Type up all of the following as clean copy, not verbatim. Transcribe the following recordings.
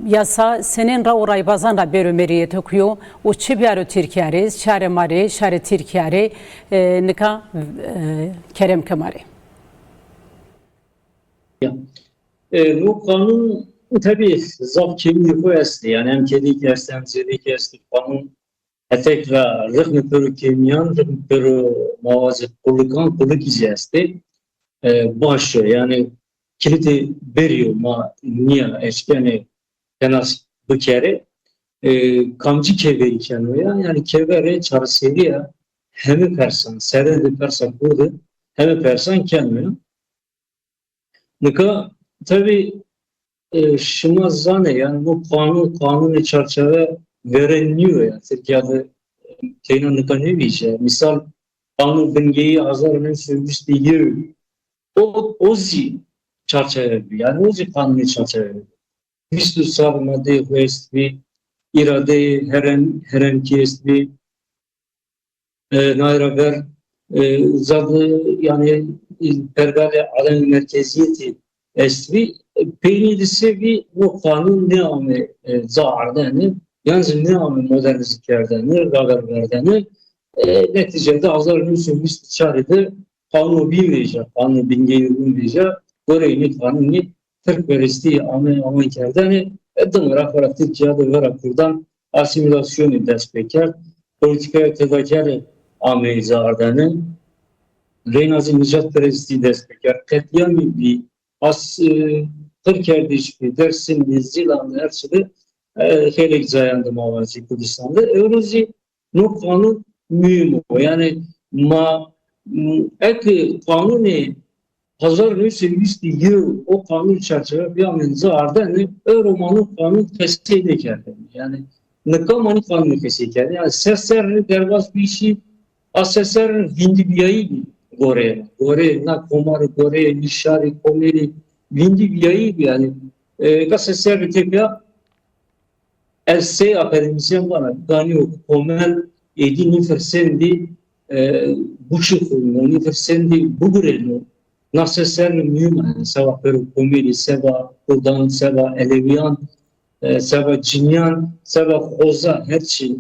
yasa senin ra orayı bazan da berömeriye tokuyor. O çibyaro Türkiye'ri, şare mari, şare Türkiye'ri, nika Kerem Kemal'i. Bu kanun tabii zaf kemiği koyası yani hem kedik yersi hem zedik yersi kanun etek ve rıhmı pörü kemiyan rıhmı pörü mavazı kurlukan kurluk iziyesti başlıyor yani kilidi veriyor ma niye eşkeni tenas bu kere kamcı keveri kenu ya yani kevere çarşıya ya hem persan serde persan burada hem persan kenu nika tabii şuna zane yani bu kanuni çerçeve verilmiyor ya Türkiye'de Keynanlık'a ne diyeceğim misal kanun bengeyi azarının sürmüştü yiyor o çerçeve yani o kanuni çerçeve Mislu sarmadı huesti irade heren kiesti nayraber zadı yani pergale alem merkeziyeti esvi peynidisi bir bu kanun ne amı zaardanı yani ne amı modernizmlerden haberlerden neticede azarının sürmüş çarede kanunu bilmeyecek kanunu bingeyi bilmeyecek orayı kanunu Türk veristi ama içeriden dımırak var Türkiye'de var buradan asimilasyonu destekler politikaya tedakkar ameliza ardanı Reynazı Nicat Peresti destekler katliamı bir Türkiye'de hiçbir Dersim, Zilanda her şeyde helek zayandı mavazı Kürdistan'da Eurozi no kanun mühim o yani ek kanuni Hazar sevgisi yıl o kanun çerçeve bir amenza arda Euromanın kanun keseydi kendini yani nıkamanın kanunu keseydi kendini yani sesler derbaz bir şey asesler vindibiyayı gore na komar gore nişari komeri vindibiyayı yani sesler tekrar else akademisyen bana gani komel edini fersendi buçuk onu fersendi bugurelu Nasıl mühim seva komedi, seva kurdan, seva eleviyan, seva cinyan, seva hoza her şey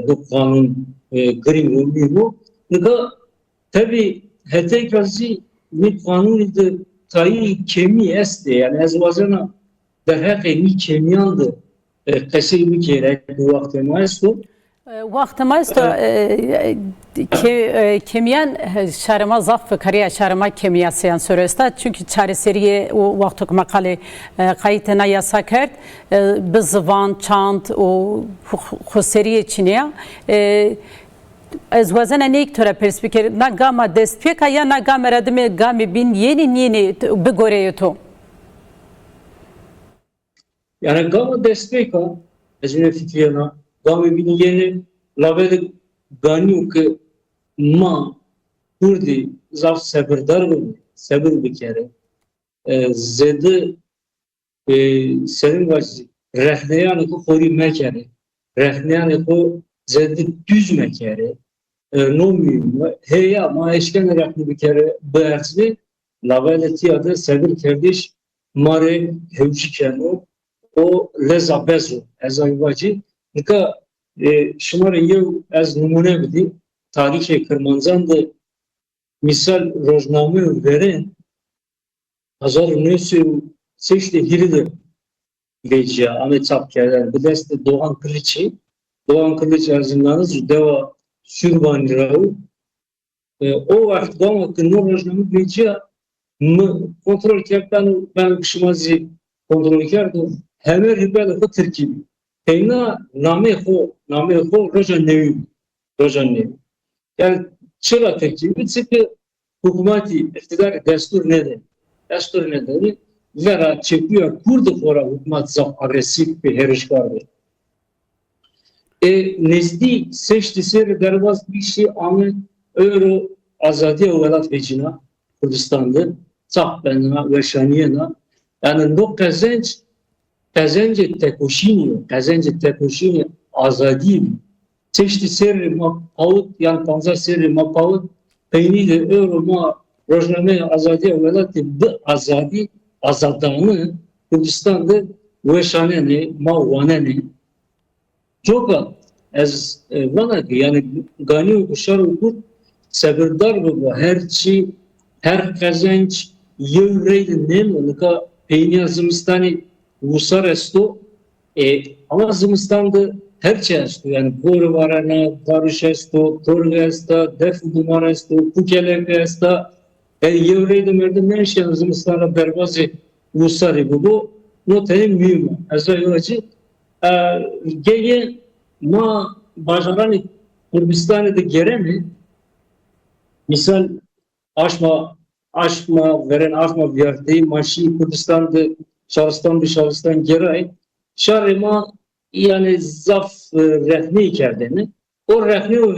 bu kanun grim mühim o. Nika tabi hete kazi bir kanun idi tayi kemi esti yani ezvazana derhak mi kemiyandı kesi bir kere bu vakti maestu. وقتما است kemiyen şarıma zaf kariye şarıma kimyasyan sürüsta çünkü çareseriye o vakti makale kayıtına yasak kert bizvan çant o xuseriye çiniye az vazana neyik tora perspektif na gama despeka ya na gama radime gami bin yeni begoreyeto yani gama despeka ezine fikriyana Gami bin yeni label ganyu ki ma kurdi zaf sebrdar bu sebir bir kere zedi senin vacı rehneyanı ko kori mekere rehneyanı ko zedi düz mekere no mühim heya ma eşken rehni bir kere bu ersli label etiyadı sebir kardeş mare hevci kenu o leza bezo ezayvacı Nika şumara yıl az numune bidi tarihi Kırmanzan'da misal rozname veren hazar nüsü seçti hiride gece Ahmet Çapker'den bu deste Doğan Kılıç arzindanız deva sürban rahu o vakit Doğan hakkında rozname gece kontrol kerden ben kışmazı kontrol kerdim hemen ribede bu Türkiye Peyna name ho rojan nevi. Yani çıra terkibi çünkü hükümeti iktidar destur nedir? Destur nedir? Vera çekiyor kurdu fora hükümet zaf agresif bir herişkardır. Nezdi seçti seri derbaz bir şey ama euro azadiye velat vecina Kürdistan'da zaf benna ve şaniyena yani no kazanç Kazanca tekoşini azadi çeşitli seri mapavut yani panzer seri mapavut peyniri euro ma rojname azadi velat bu azadi azadanı Kürdistan'da ve şaneni ma vaneni çok az vana ki yani gani kuşar okur seberdar bu her kazanç yevreydi ne mi ka peyni zımistani vusar esto ama zımistanda her şey esto yani boru varana barış esto torga esto defu dumar esto kukelek esto yevreydi merdi ne şey zımistana berbazı vusar bu notayı mühim azayıcı gege ma bajaran Kürdistan'da geremi misal aşma veren aşma verdi maşi Kürdistan'da şahıstan geray şarima yani zaf rehni kerdeni o rehni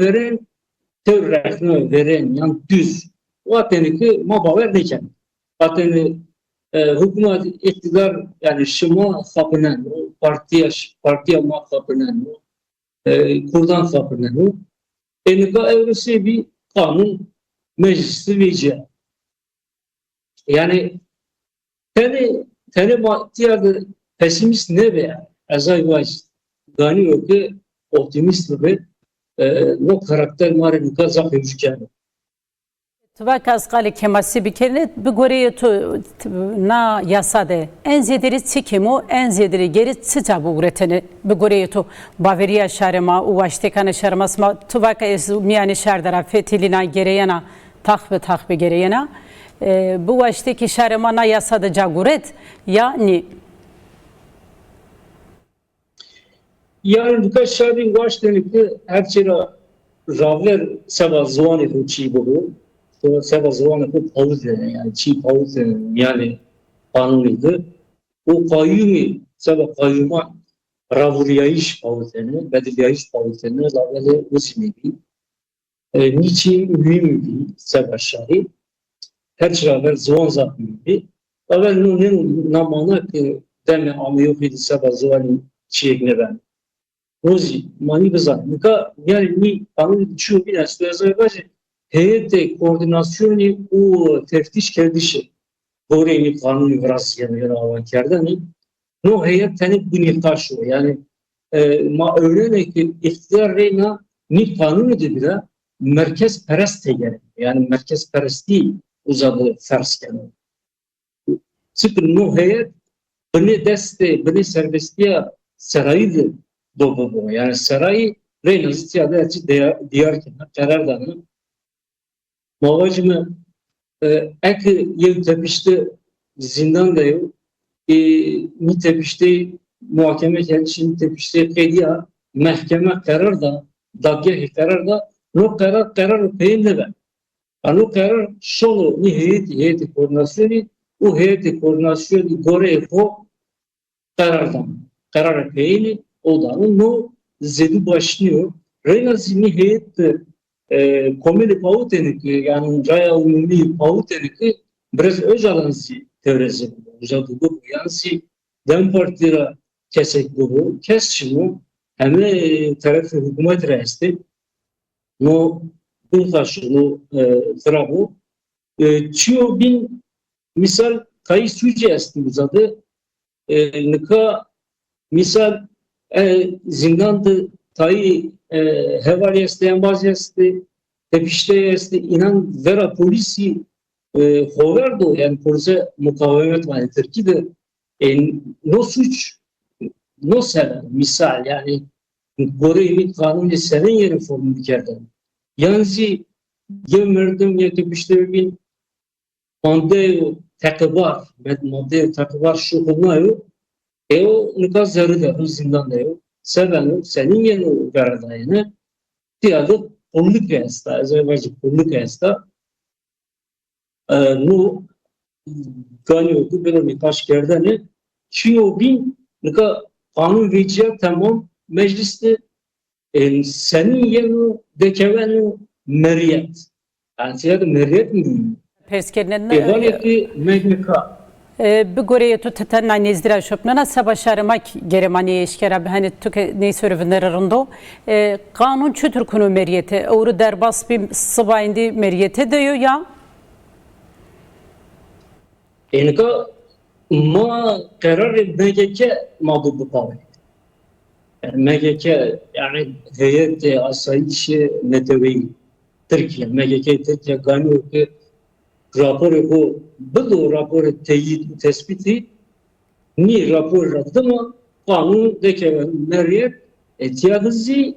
veren yani düz vateni ki ma baver neken vateni hükümet iktidar yani şıma kapınan partiya ma kapınan kurdan kapınan enika evresi bir kanun meclisi vece yani tene maddiyada pesimist ne be azay vaz gani yok ki optimist ve no karakter mare nika zaf evcikâne Tuvak az kali kemasi bir kere bir goreye na yasade en zederi çikimu en zederi geri sıcabı üreteni bir goreye tu Bavariya şarema uvaştekane şarmasma tuvak ez miyane şardara fetilina gereyena takbe gereyena bu uvaşteki şarema na yasade caguret yani yani birkaç şarkı uvaştenikte her şeyle raver seba zuani huçi bulu to seba zuani hu pavuzene yani çi pavuzene yani kanunuydu. O kayyumi seba kayyuma ravuriyayiş pavuzene, bediliyayiş pavuzene lavele usimedi. Niçin mühimdi seba şari. Her şey raver zuan zatmıydı. Lavel nunin namana ki deme amiyokidi seba zuani çiğne ben. Rozi mani bezan. Nika yani ni kanun şu bir aslında bazı heyette koordinasyonu o teftiş kerdişi. Doğru ni kanun biraz yani avan kerdani. No heyet tane bunu taşıyor. Yani ma öyle ki iktidar reyna ni kanun edildi merkez perest yani. Yani merkez peresti uzadı fersken. Çünkü no heyet beni deste, beni serbestiye saraydı. Doğru. Yani saray Reynolds ziyade açı diğer kenar karardanı mavacımı ek yıl tepişti zindanda yok mi tepişti muhakeme kendisini tepişti kediya mahkeme karar da dakika karar da no karar peynle ben ano karar şolu ni heyeti koordinasyonu o heyeti koordinasyonu gore ho karar peynli odanın no zedi başlıyor. Reynazini heyet komedi pavutenik yani raya umumi pavutenik biraz özalansı teorisi. Uzadı bu yani Dem Parti'ye kesek bu. Kes şimdi hem tarafı hükümet reisi no bu taşını trabu çiyo bin misal kayı süce esti uzadı nika misal zindandı tayı hevali isteyen bazı esti tepişte esti inan vera polisi hoverdo yani polise mukavemet var Türkiye'de no suç no seven misal yani Gore'yi kanuni seven yeri formu bir kere yani ya merdim ya tepişte bin madde takıbar madde takıbar şu konuyu o nika zarıda zindanda yok seven senin yeni veradayını tiyadı polluk yasta azerbaycan polluk yasta no ganyo ku böyle birkaç yerde çünkü bin nika kanun veciya tamam mecliste senin yeni dekeveni meriyet yani tiyadı meriyet mi? perskernen Evaleti megneka bir goreye tu tetanna nezdira şopnana savaşarmak geremani eşkera hani tuke ne sörvünlerinde kanun çütür konu meriyete oru derbas bir sıvayindi meriyete diyor ya enika ما قرار MGK mağdur bu pavi. Yani MGK yani heyet asayiş netevi Türkiye MGK Türkiye ganıyor ki raporu bu bu raporu teyit tespiti ni rapor raktımı kanun deke meriyet etiyadızı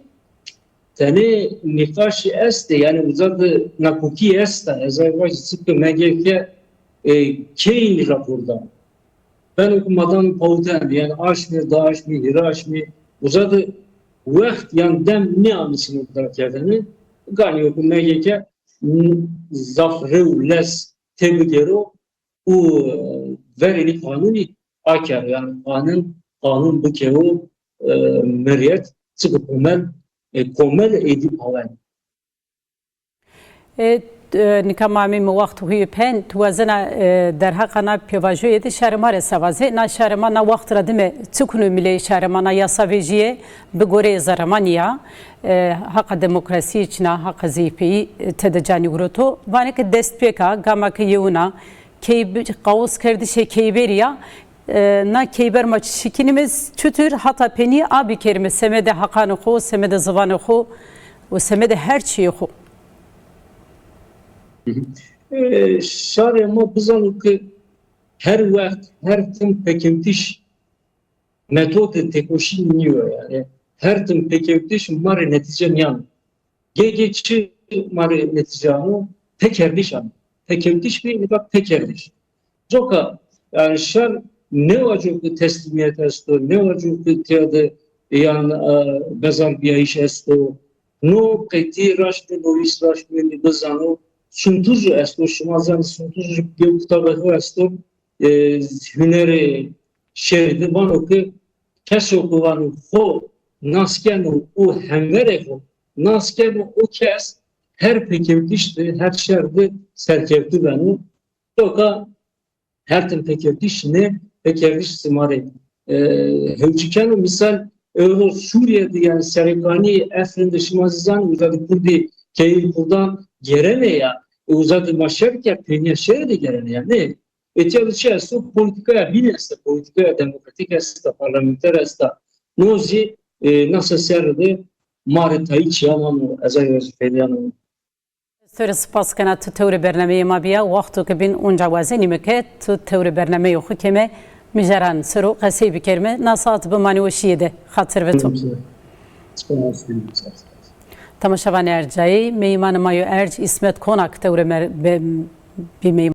tane nikaş este yani uzadı nakuki esta ezayvaj sıkı MGK keyin raporda ben okumadan pautan yani aşmı, daşmı, hiraşmı uzadı vakit yani dem ne anlısını olarak yerden gani okumaya ki zafre les tebgero o verili kanuni akar yani kanun bu ke o meriyet çıkıp komel edip alan. نکامی وقت هوی پن توازن در حق نا پیواجوی دی شهرمان سوازه نا شهرمان وقت را دم تکنو ملی شهرمان یاساویجیه بگوره زرمانیا حق دموکراسی چنا حق زیپی تدجانی گروتو وانه که دست پیکا گاما که یونا کی قوس کردی شی کیبریا نا keyber maçı şikinimiz çütür hatta peni abi kerime semede hakanı xo semede zıvanı xo o semede her şeyi xo şare ama bizanı ki her vakit her tim pekemtiş metodu tekoşi niyor yani her tim pekemtiş mare netice niyan geceçi mare neticanı pekerdiş an pekemtiş bir ne bak pekerdiş joka yani şar ne vacuk teslimiyet esto ne vacuk tiyadı yani bezar bir iş esto no keti raştı no iş raştı ne bizanı suntucu esto şumazan suntucu göktağı esto hüneri şeridi bana ki keşoku vanı ho naskenu o hemvere ho naskenu o kes her pekevdişti her şerde serkevdi beni toka her tim pekevdiş ne pekevdiş simari hevçikenu misal Euro Suriye'de yani Serikani Efrin'de Şimazizan uzadı kurdi keyif buradan gerene ya uzadı maşerke penya şeride gerene ya ne etiyadı şey esto politikaya bileste politikaya demokratik esta parlamenter esta nozi nasıl seride maritayı çiğanamı ezay vazifeliyanı سر سپاس کنه تو تور برنامه ما بیا وقتی که بین اونجا وزنی میکرد تو تور برنامه خو که مجران سرو قصی بکرمه نصات بمانی وشیده خاطر به تو تماشاوان ارجایی میمان مایو ارج اسمت کنک تور بی